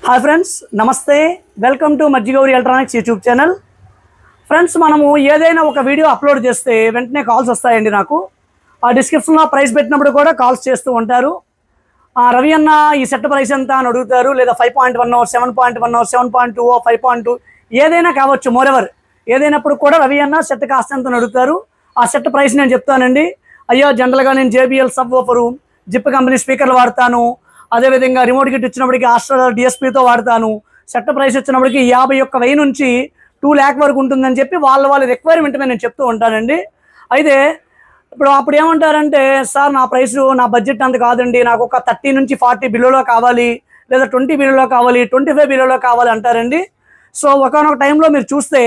Hi friends, నమస్తే. Welcome to Majjigowri electronics YouTube channel. Friends, మనము ఏదైనా ఒక వీడియో అప్లోడ్ చేస్తే వెంటనే కాల్స్ వస్తాయండి. నాకు ఆ డిస్క్రిప్షన్లో ప్రైస్ పెట్టినప్పుడు కూడా కాల్స్ చేస్తూ ఉంటారు. రవి అన్న ఈ సెట్ ప్రైస్ ఎంత అని అడుగుతారు, లేదా 5.1 7.1 7.2 5.2 ఏదైనా కావచ్చు. మోరెవర్ ఏదైనప్పుడు కూడా రవి అన్న సెట్ కాస్ట్ ఎంత అని అడుగుతారు. ఆ సెట్ ప్రైస్ నేను చెప్తానండి. అయ్యో, జనరల్గా నేను JBL సబ్ వూఫరు జిప్ కంపెనీ స్పీకర్లు వాడతాను. అదేవిధంగా రిమోట్ కిట్ ఇచ్చినప్పటికి ఆస్ట్రల్ DSPతో వాడతాను. సెట్ ప్రైస్ వచ్చినప్పటికి 51,000 నుంచి 2 lakh వరకు ఉంటుందని చెప్పి వాళ్ళ రిక్వైర్మెంట్ మీద నేను చెప్తూ ఉంటానండి. అయితే అప్పుడు ఏమంటారంటే, సార్ నా ప్రైస్ నా బడ్జెట్ అంత కాదండి, నాకు ఒక 30 నుంచి 40 బిలోలో కావాలి, లేదా 20 బిలోలో కావాలి, 25 బిలోలో కావాలి అంటారండి. సో ఒకనొక టైంలో మీరు చూస్తే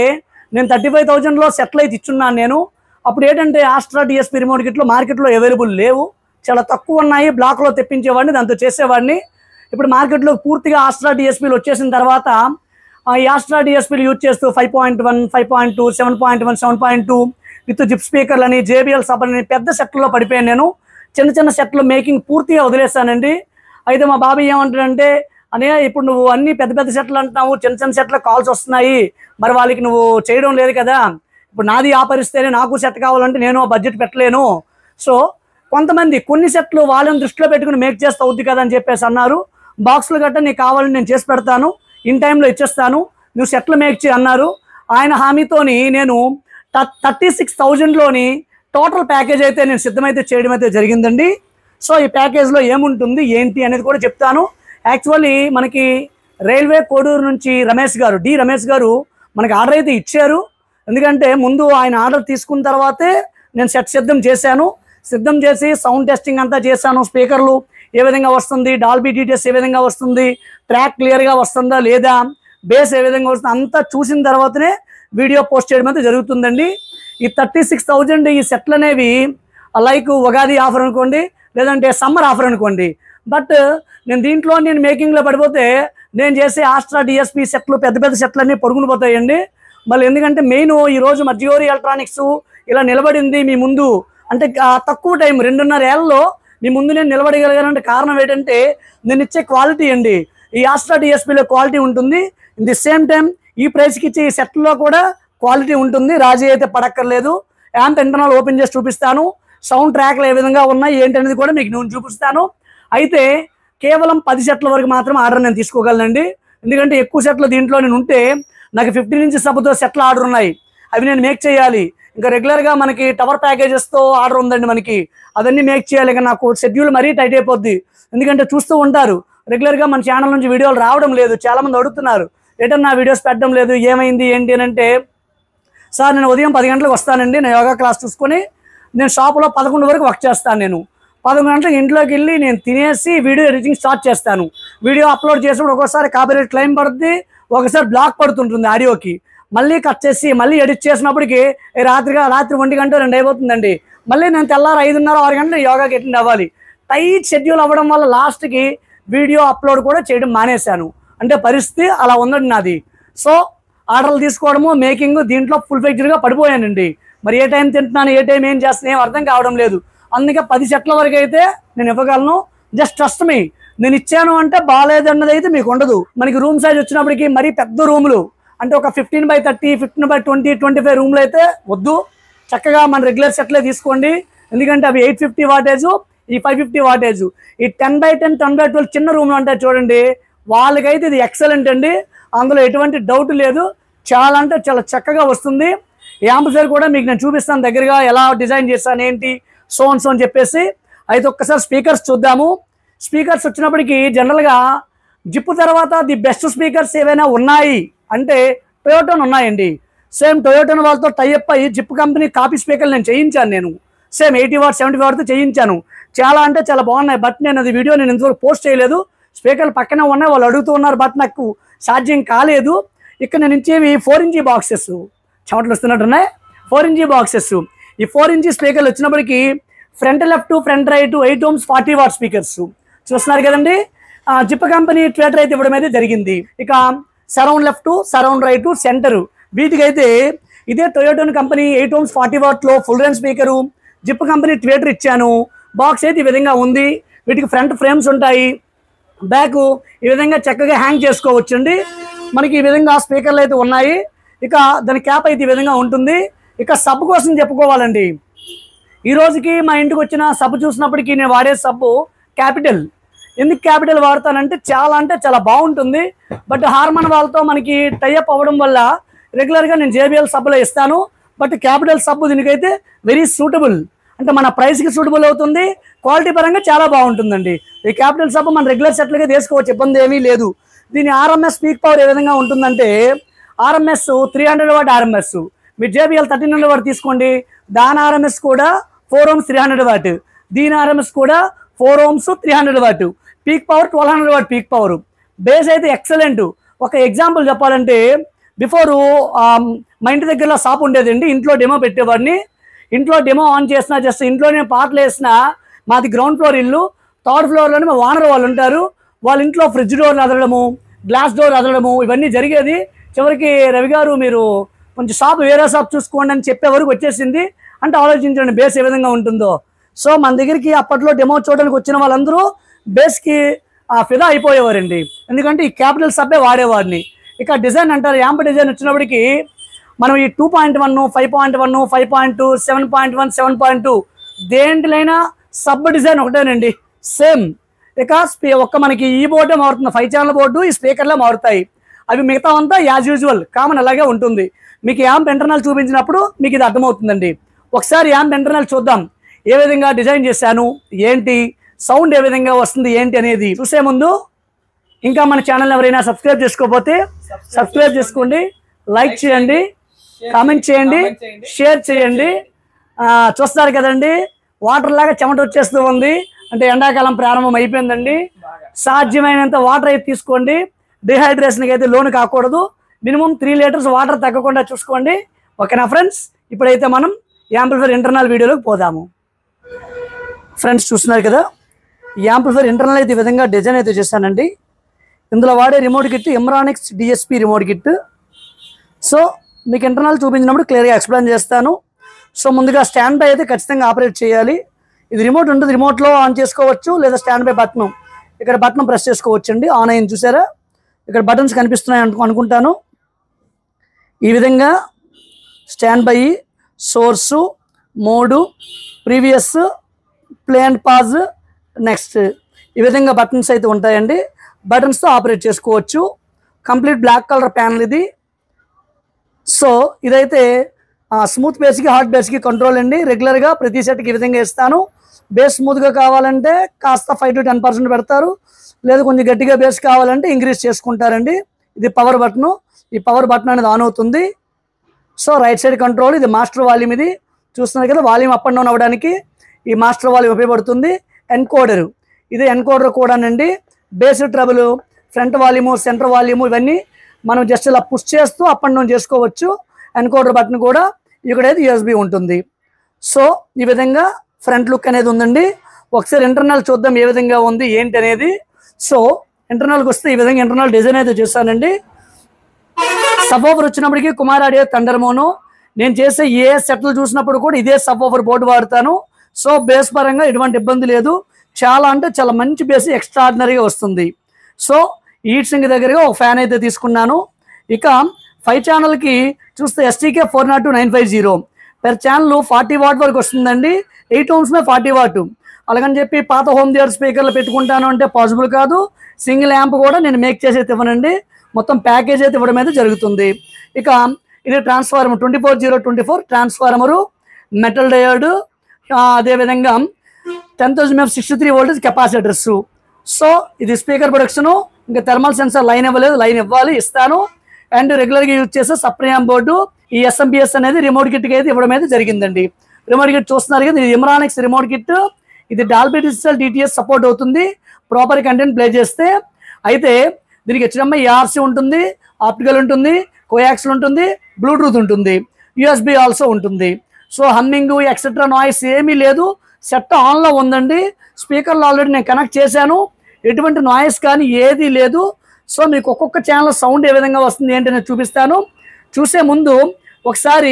నేను 35,000లో సెటిల్ అయితే ఇచ్చున్నాను నేను. అప్పుడు ఏంటంటే ఆస్ట్రా DSP రిమోట్ కిట్లు మార్కెట్లో అవైలబుల్ లేవు, చాలా తక్కువ ఉన్నాయి. బ్లాక్లో తెప్పించేవాడిని, దాంతో చేసేవాడిని. ఇప్పుడు మార్కెట్లో పూర్తిగా ఆస్ట్రా DSPలు వచ్చేసిన తర్వాత ఈ ఆస్ట్రా DSPలు యూజ్ చేస్తూ 5.1 5.2 7.1 7.2 విత్ జిప్ స్పీకర్లని JBL సబ్బని పెద్ద సెట్లలో పడిపోయాను నేను. చిన్న సెట్లు మేకింగ్ పూర్తిగా వదిలేస్తానండి. అయితే మా బాబాయ్ ఏమంటాడంటే, అనే ఇప్పుడు నువ్వు అన్ని పెద్ద సెట్లు అంటున్నావు, చిన్న సెట్ల కాల్స్ వస్తున్నాయి, మరి వాళ్ళకి నువ్వు చేయడం లేదు కదా. ఇప్పుడు నాది ఆపరిస్తేనే నాకు సెట్ కావాలంటే నేను బడ్జెట్ పెట్టలేను. సో కొంతమంది కొన్ని సెట్లు వాళ్ళని దృష్టిలో పెట్టుకుని మేక్ చేస్తే అవుద్ది కదా అని చెప్పేసి అన్నారు. బాక్సులు గట్ట నీకు కావాలని నేను చేసి పెడతాను, ఇన్ టైంలో ఇచ్చేస్తాను, నువ్వు సెట్లు మేక్ చేయి అన్నారు. ఆయన హామీతోని నేను 36,000లోని టోటల్ ప్యాకేజ్ అయితే నేను సిద్ధమైతే చేయడం అయితే జరిగిందండి. సో ఈ ప్యాకేజ్లో ఏముంటుంది ఏంటి అనేది కూడా చెప్తాను. యాక్చువల్లీ మనకి రైల్వే కోడూరు నుంచి రమేష్ గారు మనకి ఆర్డర్ అయితే ఇచ్చారు. ఎందుకంటే ముందు ఆయన ఆర్డర్ తీసుకున్న తర్వాతే నేను సెట్ సిద్ధం చేసి సౌండ్ టెస్టింగ్ అంతా చేశాను. స్పీకర్లు ఏ విధంగా వస్తుంది, డాల్బీ DTS ఏ విధంగా వస్తుంది, ట్రాక్ క్లియర్గా వస్తుందా లేదా, బేస్ ఏ విధంగా వస్తుంది అంతా చూసిన తర్వాతనే వీడియో పోస్ట్ చేయడం అయితే జరుగుతుందండి. ఈ 36,000 ఈ సెట్లు అనేవి లైక్ ఉగాది ఆఫర్ అనుకోండి, లేదంటే సమ్మర్ ఆఫర్ అనుకోండి. బట్ నేను మేకింగ్లో పడిపోతే నేను చేసే ఆస్ట్రా DSP సెట్లు పెద్ద సెట్లన్నీ పొరుగుని పోతాయండి. మళ్ళీ ఎందుకంటే మెయిన్ ఈరోజు మజ్జిగౌరి ఎలక్ట్రానిక్స్ ఇలా నిలబడింది మీ ముందు అంటే తక్కువ టైం 2.5 ఏళ్ళలో మీ ముందు నేను నిలబడగలిగానంటే కారణం ఏంటంటే నేను ఇచ్చే క్వాలిటీ అండి. ఈ ఆస్ట్రా DSPలో క్వాలిటీ ఉంటుంది, ఇన్ ది సేమ్ టైం ఈ ప్రైస్కి ఇచ్చే ఈ సెట్లో కూడా క్వాలిటీ ఉంటుంది. రాజీ అయితే పడక్కర్లేదు. యాంప్ ఇంటర్నల్ ఓపెన్ చేసి చూపిస్తాను, సౌండ్ ట్రాక్లు ఏ విధంగా ఉన్నాయి ఏంటనేది కూడా మీకు నేను చూపిస్తాను. అయితే కేవలం 10 సెట్ల వరకు మాత్రం ఆర్డర్ నేను తీసుకోగలనండి. ఎందుకంటే ఎక్కువ సెట్లు దీంట్లో నేను ఉంటే నాకు 15 ఇంచ్ సబ్బుతో సెట్ల ఆర్డర్ ఉన్నాయి, అవి నేను మేక్ చేయాలి. ఇంకా రెగ్యులర్గా మనకి టవర్ ప్యాకేజెస్తో ఆర్డర్ ఉందండి, మనకి అవన్నీ మేక్ చేయాలి. ఇక నాకు షెడ్యూల్ మరీ టైట్ అయిపోద్ది. ఎందుకంటే చూస్తూ ఉంటారు రెగ్యులర్గా మన ఛానల్ నుంచి వీడియోలు రావడం లేదు. చాలామంది అడుగుతున్నారు, ఏటన్నా వీడియోస్ పెట్టడం లేదు, ఏమైంది ఏంటి అని అంటే, సార్ నేను ఉదయం 10 గంటలకు వస్తానండి, నేను యోగా క్లాస్ చూసుకొని నేను షాపులో 11 వరకు వర్క్ చేస్తాను. నేను 11 గంటలకు ఇంట్లోకి వెళ్ళి నేను తినేసి వీడియో ఎడిటింగ్ స్టార్ట్ చేస్తాను. వీడియో అప్లోడ్ చేసినప్పుడు ఒక్కోసారి కాపీరైట్ క్లెయిమ్ పడుతుంది, ఒకసారి బ్లాక్ పడుతుంటుంది ఆడియోకి. మళ్ళీ కట్ చేసి మళ్ళీ ఎడిట్ చేసినప్పటికీ రాత్రి 1 గంట 2 అయిపోతుందండి. మళ్ళీ నేను తెల్లారు 5:30 6 గంటలు యోగాకి అటెండ్ అవ్వాలి. టైట్ షెడ్యూల్ అవ్వడం వల్ల లాస్ట్కి వీడియో అప్లోడ్ కూడా చేయడం మానేశాను. అంటే పరిస్థితి అలా ఉందండి నాది. సో ఆర్డర్లు తీసుకోవడము మేకింగ్ దీంట్లో ఫుల్ ఫ్లెడ్జ్డ్గా పడిపోయానండి. మరి ఏ టైం తింటున్నాను, ఏ టైం ఏం చేస్తున్నాను ఏం అర్థం కావడం లేదు. అందుకే 10 సెట్ల వరకు అయితే నేను ఇవ్వగలను. జస్ట్ ట్రస్ట్ మీ, నేను ఇచ్చాను అంటే బాగాలేదన్నది అయితే మీకు ఉండదు. మనకి రూమ్ సైజ్ వచ్చినప్పటికీ మరీ పెద్ద రూములు అంటే ఒక 15x30 15x20 25 రూమ్లు అయితే వద్దు. చక్కగా మన రెగ్యులర్ సెట్లే తీసుకోండి. ఎందుకంటే అవి 850 వాటేజ్, ఈ 550 వాటేజ్. ఈ 10x10 10x12 చిన్న రూమ్లు ఉంటాయి చూడండి, వాళ్ళకైతే ఇది ఎక్సలెంట్ అండి, అందులో ఎటువంటి డౌట్ లేదు. చాలా అంటే చాలా చక్కగా వస్తుంది. ఈ యాంప్లిఫైయర్ కూడా మీకు నేను చూపిస్తాను దగ్గరగా ఎలా డిజైన్ చేస్తాను ఏంటి సో అని చెప్పేసి. అయితే ఒక్కసారి స్పీకర్స్ చూద్దాము. స్పీకర్స్ వచ్చినప్పటికీ జనరల్గా జిప్ తర్వాత ది బెస్ట్ స్పీకర్స్ ఏవైనా ఉన్నాయి అంటే టొయోటోన్ ఉన్నాయండి. సేమ్ టొయోటోన్ వాళ్ళతో టైఅప్ అయ్యి జిప్ కంపెనీ కాపీ స్పీకర్లు నేను చేయించాను. నేను సేమ్ 80 వాట్ 70 వాట్తో చేయించాను. చాలా అంటే చాలా బాగున్నాయి. బట్ నేను అది వీడియో నేను ఇంతవరకు పోస్ట్ చేయలేదు. స్పీకర్లు పక్కనే ఉన్నాయి, వాళ్ళు అడుగుతూ ఉన్నారు, బట్ నాకు ఛార్జింగ్ కాలేదు. ఇక్కడ నేను ఇచ్చేవి 4 ఇంచ్ బాక్సెస్, చెమటలు వస్తున్నట్టున్నాయి. 4 ఇంచ్ బాక్సెస్. ఈ 4 ఇంచ్ స్పీకర్లు వచ్చినప్పటికీ front left front right 8 ohms 40 what speakers చూస్తున్నారు కదండి. జిప్ కంపెనీ ట్వేటర్ అయితే ఇవ్వడం అయితే జరిగింది. ఇక surround left surround right centre వీటికైతే ఇదే టొయోటోన్ కంపెనీ 8 ohms 40 వాట్లో full range speaker Zip company tweeter ఇచ్చాను. బాక్స్ అయితే ఈ విధంగా ఉంది. వీటికి ఫ్రంట్ ఫ్రేమ్స్ ఉంటాయి, బ్యాక్ ఈ విధంగా చక్కగా హ్యాంగ్ చేసుకోవచ్చండి. మనకి ఈ విధంగా స్పీకర్లు అయితే ఉన్నాయి. ఇక దాని క్యాప్ అయితే ఈ విధంగా ఉంటుంది. ఇక సబ్ కోసం చెప్పుకోవాలండి. ఈ రోజుకి మా ఇంటికి వచ్చిన సబ్ చూసినప్పటికీ నేను వాడే సబ్బు క్యాపిటల్. ఎందుకు క్యాపిటల్ వాడతానంటే చాలా బాగుంటుంది. బట్ హార్మన్ వాళ్ళతో మనకి టైఅప్ అవ్వడం వల్ల రెగ్యులర్గా నేను JBL సబ్బులో ఇస్తాను. బట్ క్యాపిటల్ సబ్బు దీనికైతే వెరీ సూటబుల్, అంటే మన ప్రైస్కి సూటబుల్ అవుతుంది. క్వాలిటీ పరంగా చాలా బాగుంటుందండి. ఈ క్యాపిటల్ సబ్బు మన రెగ్యులర్ సెట్లుగా తీసుకోవచ్చు, ఇబ్బంది ఏమీ లేదు. దీని RMS పీక్ పవర్ ఏ విధంగా ఉంటుందంటే RMS 300 వాట్ RMS. మీరు JBL 1300 వాట్ తీసుకోండి, దాని RMS కూడా 4 ohms 300 వాట్, దీని RMS కూడా 4 ohms 300 what. Peak power 1200 what peak power. Base అయితే ఎక్సలెంట్. ఒక ఎగ్జాంపుల్ చెప్పాలంటే బిఫోర్ మా ఇంటి దగ్గరలో షాప్ ఉండేదండి, ఇంట్లో డెమో పెట్టేవాడిని. ఇంట్లో డెమో ఆన్ చేసిన జస్ట్ ఇంట్లోనే పాటలు వేసిన, మాది గ్రౌండ్ ఫ్లోర్ ఇల్లు, థర్డ్ ఫ్లోర్లోనే మా ఓనర్ వాళ్ళు ఉంటారు. వాళ్ళ ఇంట్లో ఫ్రిడ్జ్ డోర్ అదలడము, గ్లాస్ డోర్ అదలడము ఇవన్నీ జరిగేది. చివరికి రవి గారు మీరు కొంచెం షాప్ వేరే షాప్ చూసుకోండి అని చెప్పే వరకు వచ్చేసింది. అంటే ఆలోచించండి బేస్ ఏ విధంగా ఉంటుందో. సో మన దగ్గరికి అప్పట్లో డెమో చూడడానికి వచ్చిన వాళ్ళందరూ బేస్కి ఫిదా అయిపోయేవారండి, ఎందుకంటే ఈ క్యాపిటల్ సబ్బే వాడేవాడిని. ఇక డిజైన్ అంటారు, యాంప్ డిజైన్ వచ్చినప్పటికీ మనం ఈ 2.1, 5.1, 5.2, 7.1, 7.2 దేంట్లైనా సబ్ డిజైన్ ఒకటేనండి, సేమ్. ఇక ఒక్క మనకి ఈ బోర్డే మారుతుంది, 5 ఛానల్ బోర్డు, ఈ స్పీకర్లే మారుతాయి. అవి మిగతా అంతా యాజ్ యూజువల్ కామన్ అలాగే ఉంటుంది. మీకు యాంప్ ఇంటర్నల్ చూపించినప్పుడు మీకు ఇది అర్థమవుతుందండి. ఒకసారి యాంప్ ఇంటర్నల్ చూద్దాం, ఏ విధంగా డిజైన్ చేశాను ఏంటి, సౌండ్ ఏ విధంగా వస్తుంది ఏంటి అనేది చూసే ముందు ఇంకా మన ఛానల్ ఎవరైనా సబ్స్క్రైబ్ చేసుకోకపోతే సబ్స్క్రైబ్ చేసుకోండి, లైక్ చేయండి, కామెంట్ చేయండి, షేర్ చేయండి. చూస్తారు కదండి వాటర్ లాగా చెమట వచ్చేస్తూ ఉంది, అంటే ఎండాకాలం ప్రారంభం అయిపోయిందండి. సాధ్యమైనంత వాటర్ అయితే తీసుకోండి, డిహైడ్రేషన్కి అయితే లోను కాకూడదు. మినిమం 3 లీటర్స్ వాటర్ తగ్గకుండా చూసుకోండి. ఓకేనా ఫ్రెండ్స్? ఇప్పుడైతే మనం యాంప్లిఫైర్ ఇంటర్నల్ వీడియోలోకి పోదాము. ఫ్రెండ్స్ చూస్తున్నారు కదా, యాంప్లిఫైర్ ఇంటర్నల్ అయితే ఈ విధంగా డిజైన్ అయితే చేశానండి. ఇందులో వాడే remote kit Emronics DSP remote kit. So మీకు ఇంటర్నల్ చూపించినప్పుడు క్లియర్గా ఎక్స్ప్లెయిన్ చేస్తాను. సో ముందుగా స్టాండ్ బై అయితే ఖచ్చితంగా ఆపరేట్ చేయాలి. ఇది రిమోట్ ఉంటుంది, రిమోట్లో ఆన్ చేసుకోవచ్చు, లేదా స్టాండ్ బై బటన్, ఇక్కడ బటన్ ప్రెస్ చేసుకోవచ్చు అండి. ఆన్ అయింది చూసారా, ఇక్కడ బటన్స్ కనిపిస్తున్నాయి అనుకుంటాను. ఈ విధంగా stand by, source, mode, previous, play and pause, next, ఈ విధంగా బటన్స్ అయితే ఉంటాయండి. బటన్స్తో ఆపరేట్ చేసుకోవచ్చు. కంప్లీట్ బ్లాక్ కలర్ ప్యానల్ ఇది. సో ఇదైతే స్మూత్ బేస్కి హాట్ బేస్కి కంట్రోల్ అండి. రెగ్యులర్గా ప్రతి సెట్కి ఈ విధంగా ఇస్తాను. బేస్ స్మూత్గా కావాలంటే కాస్త 5 to 10% పెడతారు, లేదు కొంచెం గట్టిగా బేస్ కావాలంటే ఇంక్రీజ్ చేసుకుంటారండి. ఇది పవర్ బటను, ఈ పవర్ బటన్ అనేది ఆన్ అవుతుంది. సో రైట్ సైడ్ కంట్రోల్, ఇది మాస్టర్ వాల్యూమ్. ఇది చూస్తున్నారు కదా, వాల్యూమ్ అప్ అండ్ డౌన్ అవ్వడానికి ఈ మాస్టర్ వాల్యూమ్ ఉపయోగపడుతుంది. ఎన్కోడర్, ఇది ఎన్కోడర్ కూడా అండి. Base trouble, front volume, centre volume ఇవన్నీ మనం జస్ట్ ఇలా పుష్ చేస్తూ అప్ అండ్ డౌన్ చేసుకోవచ్చు. ఎన్కోడర్ బటన్ కూడా ఇక్కడైతే USB ఉంటుంది. సో ఈ విధంగా ఫ్రంట్ లుక్ అనేది ఉందండి. ఒకసారి ఇంటర్నల్ చూద్దాం ఏ విధంగా ఉంది ఏంటి అనేది. సో ఇంటర్నల్కి వస్తే ఈ విధంగా ఇంటర్నల్ డిజైన్ అయితే చేశానండి. సబ్వూఫర్ వచ్చినప్పటికీ కుమార్ ఆడియో థండర్ మోనో. నేను చేసే ఏ సెట్లు చూసినప్పుడు కూడా ఇదే సబ్వూఫర్ బోర్డు వాడతాను. సో బేస్ పరంగా ఎటువంటి ఇబ్బంది లేదు, చాలా అంటే చాలా మంచి బేస్ ఎక్స్ట్రాడినరీగా వస్తుంది. సో హీట్ సింక్ దగ్గరగా ఒక ఫ్యాన్ అయితే తీసుకున్నాను. ఇక 5 ఛానల్కి చూస్తే STK 402-950 పెర్ ఛానల్ 40 వాట్ వరకు వస్తుందండి. 8 ohms 40 వాట్. అలాగని చెప్పి పాత హోమ్ థియేటర్ స్పీకర్లు పెట్టుకుంటాను అంటే పాసిబుల్ కాదు. సింగిల్ యాంప్ కూడా నేను మేక్ చేసి అయితే ఇవ్వనండి, మొత్తం ప్యాకేజ్ అయితే ఇవ్వడం అయితే జరుగుతుంది. ఇక ఇది ట్రాన్స్ఫార్మర్ 24024 ట్రాన్స్ఫార్మరు, మెటల్ డయోడ్, అదేవిధంగా 10,000 mAh 63 voltage కెపాసిటర్స్. సో ఇది స్పీకర్ ప్రొడక్షను. ఇంకా థర్మల్ సెన్సార్ లైన్ ఇవ్వలేదు, లైన్ ఇవ్వాలి, ఇస్తాను. అండ్ రెగ్యులర్గా యూజ్ చేసే సప్రియామ్ బోర్డు, ఈ SMPS అనేది రిమోట్ కిట్కి అయితే ఇవ్వడం అయితే జరిగిందండి. రిమోట్ కిట్ చూస్తున్నారు కదా, ఇది ఎమ్రానిక్స్ రిమోట్ కిట్. ఇది డాల్బీ డిజిటల్ DTS సపోర్ట్ అవుతుంది ప్రాపర్ కంటెంట్ ప్లే చేస్తే. అయితే దీనికి HDMI ERC ఉంటుంది, ఆప్టికల్ ఉంటుంది, కోయాక్సిల్ ఉంటుంది, బ్లూటూత్ ఉంటుంది, USB ఆల్సో ఉంటుంది. సో హమ్మింగ్ ఎక్సెట్రా నాయిస్ ఏమీ లేదు. సెట్ ఆన్లో ఉందండి. స్పీకర్లో ఆల్రెడీ నేను కనెక్ట్ చేశాను, ఎటువంటి నాయిస్ కానీ ఏది లేదు. సో మీకు ఒక్కొక్క ఛానల్ సౌండ్ ఏ విధంగా వస్తుంది ఏంటి నేను చూపిస్తాను. చూసే ముందు ఒకసారి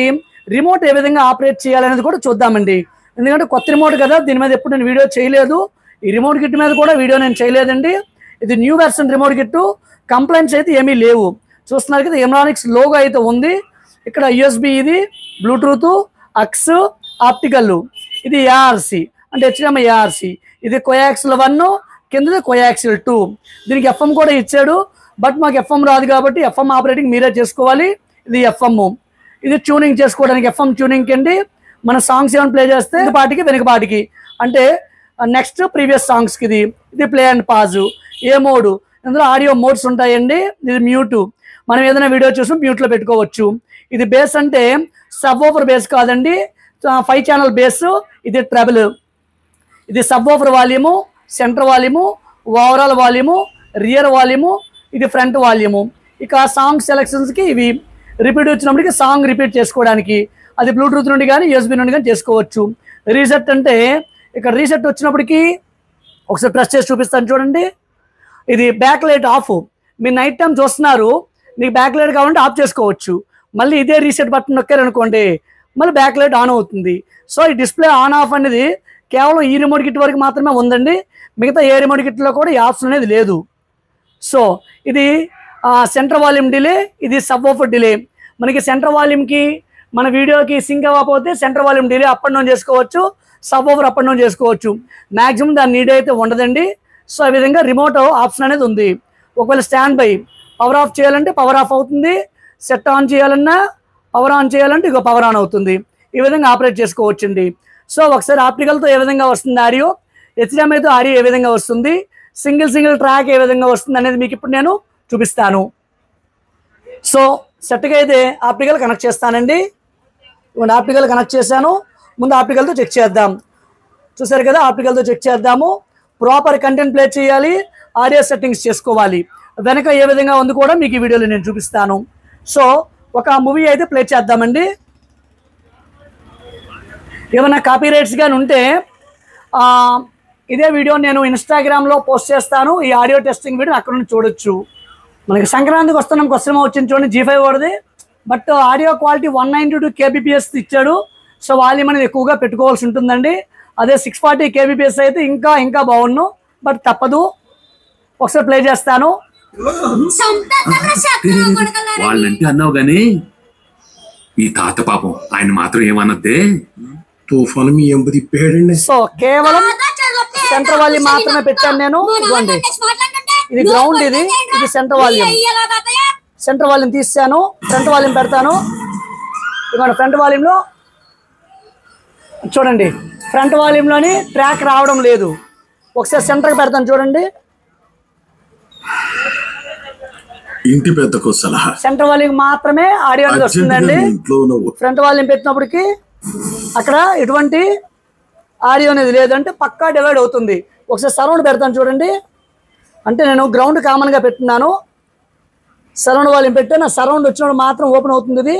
రిమోట్ ఏ విధంగా ఆపరేట్ చేయాలనేది కూడా చూద్దామండి. ఎందుకంటే కొత్త రిమోట్ కదా, దీని మీద ఎప్పుడు నేను వీడియో చేయలేదు. ఈ రిమోట్ కిట్ మీద కూడా వీడియో నేను చేయలేదండి. ఇది new version remote kit. Complaints అయితే ఏమీ లేవు. చూస్తున్నారు కదా ఎమ్రానిక్స్ లోగో అయితే ఉంది. ఇక్కడ యూఎస్బి, ఇది బ్లూటూత్, అక్స్, ఆప్టికల్, ఇది ఏఆర్సి అంటే HDMI ఏఆర్సి, ఇది కోయాక్సిల్ 1, కిందది కోయాక్సిల్ 2. దీనికి FM కూడా ఇచ్చాడు. బట్ మాకు FM రాదు కాబట్టి FM ఆపరేటింగ్ మీరే చేసుకోవాలి. ఇది FM. ఇది ట్యూనింగ్ చేసుకోవడానికి FM ట్యూనింగ్ అండి. మన సాంగ్స్ ఏమైనా ప్లే చేస్తే పాటికి వెనుకపాటికి అంటే నెక్స్ట్ ప్రీవియస్ సాంగ్స్కి ఇది play and pause. A mode, ఇందులో ఆడియో మోడ్స్ ఉంటాయండి. ఇది మ్యూట్, మనం ఏదైనా వీడియో చూసి మ్యూట్లో పెట్టుకోవచ్చు. ఇది బేస్ అంటే సబ్ ఓఫర్ బేస్ కాదండి, 5 ఛానల్ బేస్. ఇది ట్రబుల్, ఇది sub woofer volume, centre volume, overall volume, rear volume, ఇది ఫ్రంట్ వాల్యూము. ఇక సాంగ్ సెలెక్షన్స్కి ఇవి రిపీట్ వచ్చినప్పటికి సాంగ్ రిపీట్ చేసుకోవడానికి అది బ్లూటూత్ నుండి కానీ యూఎస్బీ నుండి కానీ చేసుకోవచ్చు. రీసెట్ అంటే ఇక్కడ రీసెట్ వచ్చినప్పటికీ ఒకసారి ప్రెస్ చేసి చూపిస్తాను చూడండి. ఇది బ్యాక్ లైట్ ఆఫ్. మీరు నైట్ టైం చూస్తున్నారు, మీకు బ్యాక్ లైట్ కావాలంటే ఆఫ్ చేసుకోవచ్చు. మళ్ళీ ఇదే రీసెట్ బటన్ నొక్కారనుకోండి మళ్ళీ బ్యాక్ లైట్ ఆన్ అవుతుంది. సో ఈ డిస్ప్లే ఆన్ ఆఫ్ అనేది కేవలం ఈ రిమోట్ కిట్ వరకు మాత్రమే ఉందండి. మిగతా ఏ రిమోట్ కిట్లో కూడా ఈ ఆప్షన్ అనేది లేదు. సో ఇది సెంటర్ వాల్యూమ్ డిలే, ఇది సబ్ ఓఫర్ డిలే. మనకి సెంటర్ వాల్యూమ్కి మన వీడియోకి సింక్ అవ్వకపోతే centre volume delay up and down చేసుకోవచ్చు, subwoofer up and down చేసుకోవచ్చు. మ్యాక్సిమం దాని నీడ్ అయితే ఉండదండి. సో ఈ విధంగా రిమోట్ ఆప్షన్ అనేది ఉంది. ఒకవేళ స్టాండ్ బై పవర్ ఆఫ్ చేయాలంటే పవర్ ఆఫ్ అవుతుంది, సెట్ ఆన్ చేయాలన్నా పవర్ ఆన్ చేయాలంటే ఇక పవర్ ఆన్ అవుతుంది. ఈ విధంగా ఆపరేట్ చేసుకోవచ్చండి. సో ఒకసారి ఆప్టికల్తో ఏ విధంగా వస్తుంది ఆడియో, HDMIతో ఆడియో ఏ విధంగా వస్తుంది, సింగిల్ ట్రాక్ ఏ విధంగా వస్తుంది అనేది మీకు ఇప్పుడు నేను చూపిస్తాను. సో సెట్గా అయితే ఆప్టికల్ కనెక్ట్ చేస్తానండి. ఇవ్వండి ఆప్టికల్ కనెక్ట్ చేశాను. ముందు ఆప్టికల్తో చెక్ చేద్దాం. చూసారు కదా ఆప్టికల్తో చెక్ చేద్దాము. ప్రాపర్ కంటెంట్ ప్లే చేయాలి, ఆడియో సెట్టింగ్స్ చేసుకోవాలి. వెనక ఏ విధంగా ఉంది కూడా మీకు ఈ వీడియోలో నేను చూపిస్తాను. సో ఒక మూవీ అయితే ప్లే చేద్దామండి. ఏమైనా కాపీ రైట్స్ కానీ ఉంటే ఇదే వీడియో నేను ఇన్స్టాగ్రామ్లో పోస్ట్ చేస్తాను. ఈ ఆడియో టెస్టింగ్ వీడియో అక్కడ నుంచి చూడొచ్చు. మనకి సంక్రాంతికి వస్తున్నాం, కొత్తగా వచ్చింది చూడండి G5 వాడిది. బట్ ఆడియో క్వాలిటీ 192 kbps ఇచ్చాడు. సో వాల్యూమ్ అనేది ఎక్కువగా పెట్టుకోవాల్సి ఉంటుందండి. అదే 640 kbps అయితే ఇంకా బాగుండు. బట్ తప్పదు, ఒకసారి ప్లే చేస్తాను. వాళ్ళంటే అన్నావు గానీ ఈ తాత పాపం ఆయన మాత్రం ఏమన్నదే తుఫాను మీ ఎంబది పేడండి. సో కేవలం సెంటర్ వాల్యూమ్ మాత్రమే పెట్టాను నేను. ఇదిగోండి ఇది గ్రౌండ్, ఇది సెంటర్ వాల్యూమ్. సెంటర్ వాల్యూమ్ తీసాను, ఫ్రంట్ వాల్యూమ్ పెడతాను. ఇదిగోండి ఫ్రంట్ వాల్యూమ్లో చూడండి, ఫ్రంట్ వాల్యూమ్లోని ట్రాక్ రావడం లేదు. ఒకసారి సెంటర్కి పెడతాను చూడండి. ఇంటి పెద్దకు సలహా, సెంటర్ వాల్యూమ్ మాత్రమే ఆడియో అనేది వస్తుందండి. ఫ్రంట్ వాల్యూమ్ పెట్టినప్పటికీ అక్కడ ఎటువంటి ఆడియో అనేది లేదంటే పక్కా డివైడ్ అవుతుంది. ఒకసారి సరౌండ్ పెడతాను చూడండి. అంటే నేను గ్రౌండ్ కామన్గా పెట్టున్నాను, సరౌండ్ వాల్యూమ్ పెట్టాను. సరౌండ్ వచ్చినప్పుడు మాత్రం ఓపెన్ అవుతుంది. ఇది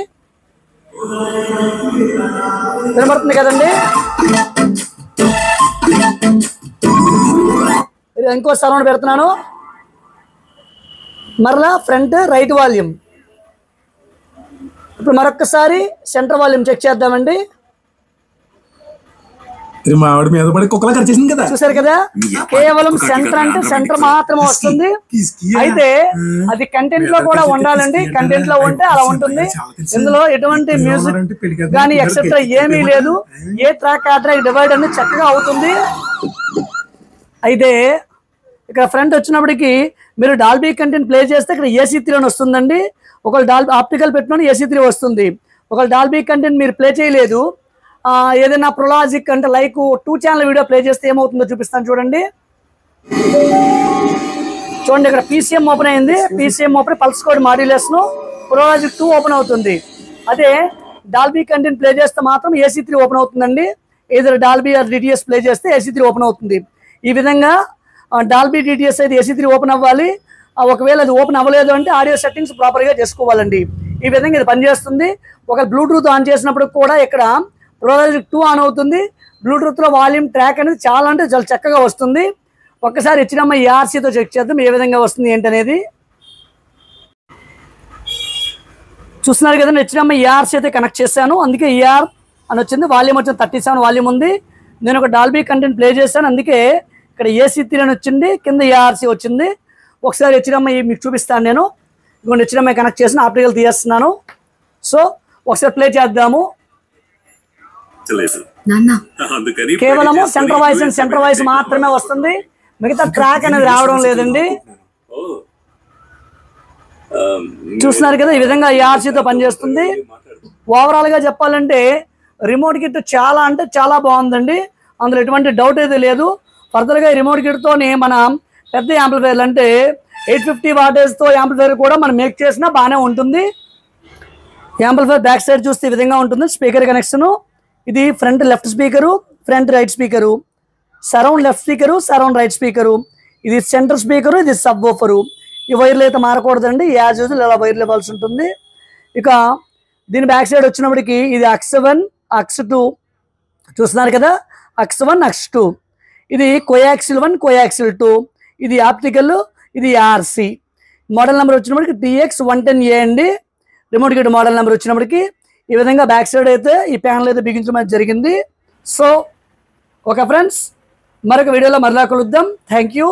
వినబడుతుంది కదండి. ఇంకో సరౌండ్ పెడుతున్నాను. మరలా ఫ్రంట్ రైట్ వాల్యూమ్. ఇప్పుడు మరొక్కసారి సెంటర్ వాల్యూమ్ చెక్ చేద్దామండి. మా ఆవిడ మీద పడి కుక్కలా కరిచేసింది కదా, చూసారు కదా. కేవలం సెంటర్ అంటే సెంటర్ మాత్రమే వస్తుంది. అయితే అది కంటెంట్ లో కూడా ఉండాలండి. కంటెంట్ లో ఉంటే అలా ఉంటుంది. ఇందులో ఎటువంటి మ్యూజిక్ కానీ ఎక్సెట్రా ఏమీ లేదు. ఏ ట్రాక్ ఆ ట్రాక్ డివైడ్ అనేది చక్కగా అవుతుంది. అయితే ఇక్కడ ఫ్రంట్ వచ్చినప్పటికీ మీరు డాల్బీ కంటెంట్ ప్లే చేస్తే ఇక్కడ AC3 అని వస్తుందండి. ఒకవేళ ఆప్టికల్ పెట్టిన AC3 వస్తుంది. ఒకవేళ డాల్బీ కంటెంట్ మీరు ప్లే చేయలేదు, ఏదైనా ప్రొలాజిక్ అంటే లైక్ 2 ఛానల్ వీడియో ప్లే చేస్తే ఏమవుతుందో చూపిస్తాను చూడండి. ఇక్కడ PCM ఓపెన్ అయింది. PCM open pulse code modulation Pro Logic 2 open అవుతుంది. అదే డాల్బీ కంటెంట్ ప్లే చేస్తే మాత్రం AC3 ఓపెన్ అవుతుందండి. ఏదైనా డాల్బీ DTS ప్లే చేస్తే AC3 ఓపెన్ అవుతుంది. ఈ విధంగా డాల్బీ DTS అయితే AC3 ఓపెన్ అవ్వాలి. ఒకవేళ అది ఓపెన్ అవ్వలేదు అంటే ఆడియో సెట్టింగ్స్ ప్రాపర్గా చేసుకోవాలండి. ఈ విధంగా ఇది పనిచేస్తుంది. ఒక బ్లూటూత్ ఆన్ చేసినప్పుడు కూడా ఇక్కడ ప్రొలాజిక్ 2 ఆన్ అవుతుంది. బ్లూటూత్లో వాల్యూమ్ ట్రాక్ అనేది చాలా అంటే చాలా చక్కగా వస్తుంది. ఒక్కసారి HDMI ERCతో చెక్ చేద్దాం ఏ విధంగా వస్తుంది ఏంటనేది. చూస్తున్నారు కదండి, HDMI ERC అయితే కనెక్ట్ చేశాను, అందుకే ER అని వచ్చింది. వాల్యూమ్ వచ్చింది 37 వాల్యూమ్ ఉంది. నేను ఒక డాల్బీ కంటెంట్ ప్లే చేశాను, అందుకే ఇక్కడ AC3 అని వచ్చింది, కింద ERC వచ్చింది. ఒకసారి హెచ్డిఎంఐ మీకు చూపిస్తాను నేను. ఇదిగోండి హెచ్డిఎంఐ కనెక్ట్ చేసిన ఆప్టికల్ తీయేస్తున్నాను. సో ఒకసారి ప్లే చేద్దాము. కేవలము centre voice and centre voice మాత్రమే వస్తుంది, మిగతా ట్రాక్ అనేది రావడం లేదండి. చూస్తున్నారు కదా, ఈ విధంగా ERC తో పనిచేస్తుంది. ఓవరాల్ గా చెప్పాలంటే రిమోట్ కిట్ చాలా అంటే చాలా బాగుందండి, అందులో ఎటువంటి డౌట్ అయితే లేదు. ఫర్దర్ గా ఈ రిమోట్ కిట్ తోని మనం పెద్ద యాంప్లిఫైర్లు అంటే 850 వాటేజ్ తో యాంప్లిఫైర్ కూడా మనం మేక్ చేసినా బాగానే ఉంటుంది. యాంప్లిఫైర్ బ్యాక్ సైడ్ చూస్తే ఈ విధంగా ఉంటుంది. స్పీకర్ కనెక్షన్, ఇది front left speaker, front right speaker, surround left speaker, surround right speaker, ఇది సెంటర్ స్పీకరు, ఇది సబ్ వూఫరు. ఈ వైర్లు అయితే మారకూడదండి, యాజ్ యూజువల్ ఇలా వైర్లు ఇవ్వాల్సి ఉంటుంది. ఇక దీని బ్యాక్ సైడ్ వచ్చినప్పటికి ఇది AX1 AX2 చూస్తున్నారు కదా, AX1 AX2, ఇది కోయాక్సిల్ 1 కోయాక్సిల్ 2, ఇది ఆప్టికల్, ఇది ERC. మోడల్ నెంబర్ వచ్చినప్పటికి TX110A అండి. రిమోట్ కిట్ మోడల్ నెంబర్ వచ్చినప్పటికి ఈ విధంగా బ్యాక్ సైడ్ అయితే ఈ ప్యానల్ అయితే బిగించడం జరిగింది. సో ఓకే ఫ్రెండ్స్, మరొక వీడియోలో మరలా కలుద్దాం. Thank you.